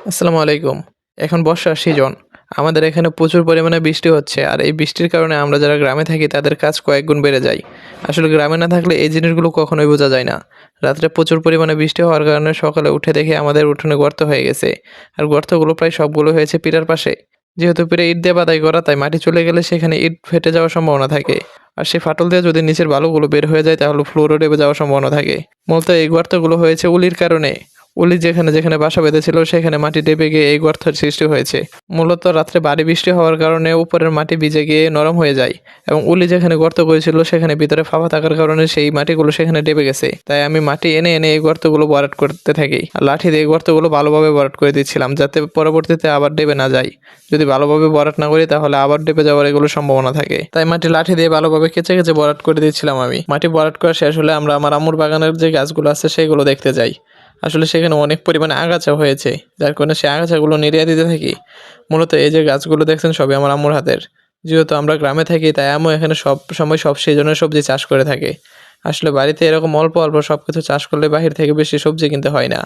আসসালামু আলাইকুম। এখন বর্ষার সিজন। আমাদের এখানে প্রচুর পরিমাণে বৃষ্টি হচ্ছে। আর এই বৃষ্টির কারণে আমরা যারা গ্রামে থাকি তাদের কাজ কয়েক গুণ বেড়ে যায়। আসলে গ্রামে না থাকলে এই জিনিসগুলো কখনোই বোঝা যায় না। রাত্রে প্রচুর পরিমাণে বৃষ্টি হওয়ার কারণে সকালে উঠে দেখি আমাদের উঠোনে গর্ত হয়ে গেছে। আর গর্তগুলো প্রায় সবগুলো হয়েছে পিলার পাশে। যেহেতু পিলার ইট দিয়ে বাঁধাই করা, তাই মাটি চলে গেলে সেখানে ইট ফেটে যাওয়ার সম্ভাবনা থাকে। আর সেই ফাটল দিয়ে যদি নিচের বালুগুলো বের হয়ে যায় তাহলে ফ্লোরে ডেবে যাওয়ার সম্ভাবনা থাকে। মূলত এই গর্তগুলো হয়েছে উলির কারণে। অলি যেখানে যেখানে বাসা বেঁধেছিল সেখানে মাটি ডেবে গিয়ে এই গর্তের সৃষ্টি হয়েছে। মূলত রাত্রে ভারী বৃষ্টি হওয়ার কারণে উপরের মাটি ভিজে গিয়ে নরম হয়ে যায় এবং উলি যেখানে গর্ত করেছিল সেখানে ভিতরে ফাঁপা থাকার কারণে সেই মাটিগুলো সেখানে ডেবে গেছে। তাই আমি মাটি এনে এনে এই গর্তগুলো ভরাট করতে থাকি আর লাঠি দিয়ে এই গর্তগুলো ভালোভাবে ভরাট করে দিচ্ছিলাম, যাতে পরবর্তীতে আবার ডেবে না যায়। যদি ভালোভাবে ভরাট না করি তাহলে আবার ডেবে যাওয়ার এগুলো সম্ভাবনা থাকে। তাই মাটি লাঠি দিয়ে ভালোভাবে কেচে কেচে ভরাট করে দিচ্ছিলাম আমি। মাটি ভরাট করা শেষ হলে আমরা আমার আম্মুর বাগানের যে গাছগুলো আছে সেগুলো দেখতে যাই। আসলে সেখানে অনেক পরিমাণে আগাছা হয়েছে, যার কারণে সেই আগাছাগুলো নিড়িয়ে দিতে থাকি। মূলত এই যে গাছগুলো দেখছেন সবই আমার আম্মুর হাতের। যেহেতু আমরা গ্রামে থাকি তাই আম্মু এখানে সব সময় সব সিজনের সবজি চাষ করে থাকে। আসলে বাড়িতে এরকম অল্প অল্প সব কিছু চাষ করলে বাহির থেকে বেশি সবজি কিনতে হয় না।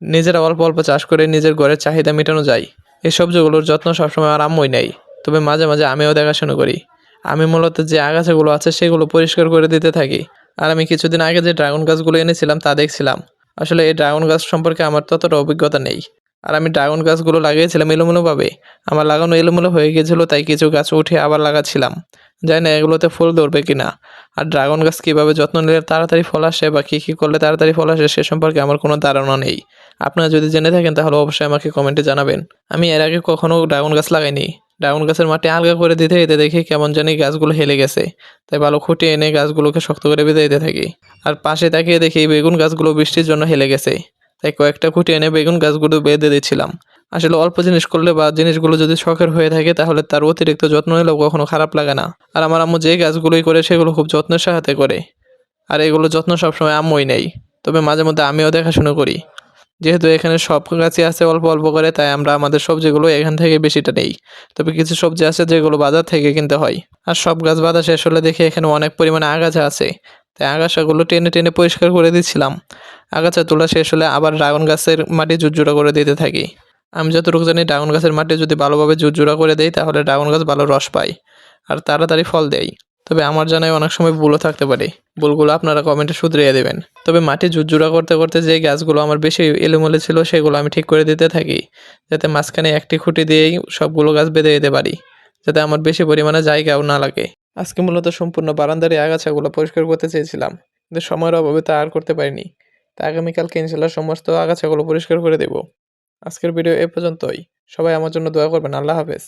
নিজেরা অল্প অল্প চাষ করে নিজের ঘরের চাহিদা মেটানো যায়। এই সবজিগুলোর যত্ন সবসময় আমার আম্মুই নেয়, তবে মাঝে মাঝে আমিও দেখাশোনা করি। আমি মূলত যে আগাছাগুলো আছে সেগুলো পরিষ্কার করে দিতে থাকি। আর আমি কিছুদিন আগে যে ড্রাগন গাছগুলো এনেছিলাম তা দেখছিলাম। আসলে এই ড্রাগন গাছ সম্পর্কে আমার ততটা অভিজ্ঞতা নেই। আর আমি ড্রাগন গাছগুলো লাগিয়েছিলাম এলোমেলোভাবে। আমার লাগানো এলোমেলো হয়ে গিয়েছিল, তাই কিছু গাছ উঠে আবার লাগাচ্ছিলাম। জানি না এগুলোতে ফুল ধরবে কিনা। আর ড্রাগন গাছ কীভাবে যত্ন নিলে তাড়াতাড়ি ফল আসে বা কী কী করলে তাড়াতাড়ি ফল আসে সে সম্পর্কে আমার কোনো ধারণা নেই। আপনারা যদি জেনে থাকেন তাহলে অবশ্যই আমাকে কমেন্টে জানাবেন। আমি এর আগে কখনো ড্রাগন গাছ লাগাইনি। ড্রাগন গাছের মাটি আলগা করে দিতে দিতে দেখি কেমন জানি গাছগুলো হেলে গেছে। তাই ভালো খুঁটে এনে গাছগুলোকে শক্ত করে বেঁধে দিতে থাকি। আর পাশে তাকিয়ে দেখি বেগুন গাছগুলো বৃষ্টির জন্য হেলে গেছে। তাই কয়েকটা খুঁটে এনে বেগুন গাছগুলো বেঁধে দিচ্ছিলাম। আসলে অল্প জিনিস করলে বা জিনিসগুলো যদি শখের হয়ে থাকে তাহলে তার অতিরিক্ত যত্ন নিলেও কখনো খারাপ লাগে না। আর আমার আম্মু যে গাছগুলোই করে সেগুলো খুব যত্নের সাথে করে। আর এগুলো যত্ন সবসময় আম্মুই নেই। তবে মাঝে মধ্যে আমিও দেখাশোনা করি। যেহেতু এখানে সব গাছই আছে অল্প অল্প করে, তাই আমরা আমাদের সবজিগুলো এখান থেকে বেশিটা নেই। তবে কিছু সবজি আছে যেগুলো বাজার থেকে কিনতে হয়। আর সব গাছ বাঁধা শেষ হলে দেখি এখানে অনেক পরিমাণে আগাছা আছে। তাই আগাছাগুলো টেনে টেনে পরিষ্কার করে দিচ্ছিলাম। আগাছা তোলা শেষ হলে আবার ড্রাগন গাছের মাটি ঝুরঝুরা করে দিতে থাকি। আমি যতটুকু জানি ড্রাগন গাছের মাটি যদি ভালোভাবে ঝুরঝুরা করে দেই তাহলে ড্রাগন গাছ ভালো রস পায় আর তাড়াতাড়ি ফল দেয়। তবে আমার জানায় অনেক সময় ভুলও থাকতে পারে। ভুলগুলো আপনারা কমেন্টে শুধরিয়ে দেবেন। তবে মাটি ঝুরঝুরা করতে করতে যেই গাছগুলো আমার বেশি এলোমেলো ছিল সেগুলো আমি ঠিক করে দিতে থাকি, যাতে মাঝখানে একটি খুঁটি দিয়েই সবগুলো গাছ বেঁধে দিতে পারি, যাতে আমার বেশি পরিমাণে জায়গাও না লাগে। আজকে মূলত সম্পূর্ণ বারান্দার এই আগাছাগুলো পরিষ্কার করতে চেয়েছিলাম, কিন্তু সময়ের অভাবে তা আর করতে পারিনি। তা আগামীকালকে ইনশাল্লাহ সমস্ত আগাছাগুলো পরিষ্কার করে দেব। আজকের ভিডিও এ পর্যন্তই। সবাই আমার জন্য দোয়া করবেন। আল্লাহ হাফেজ।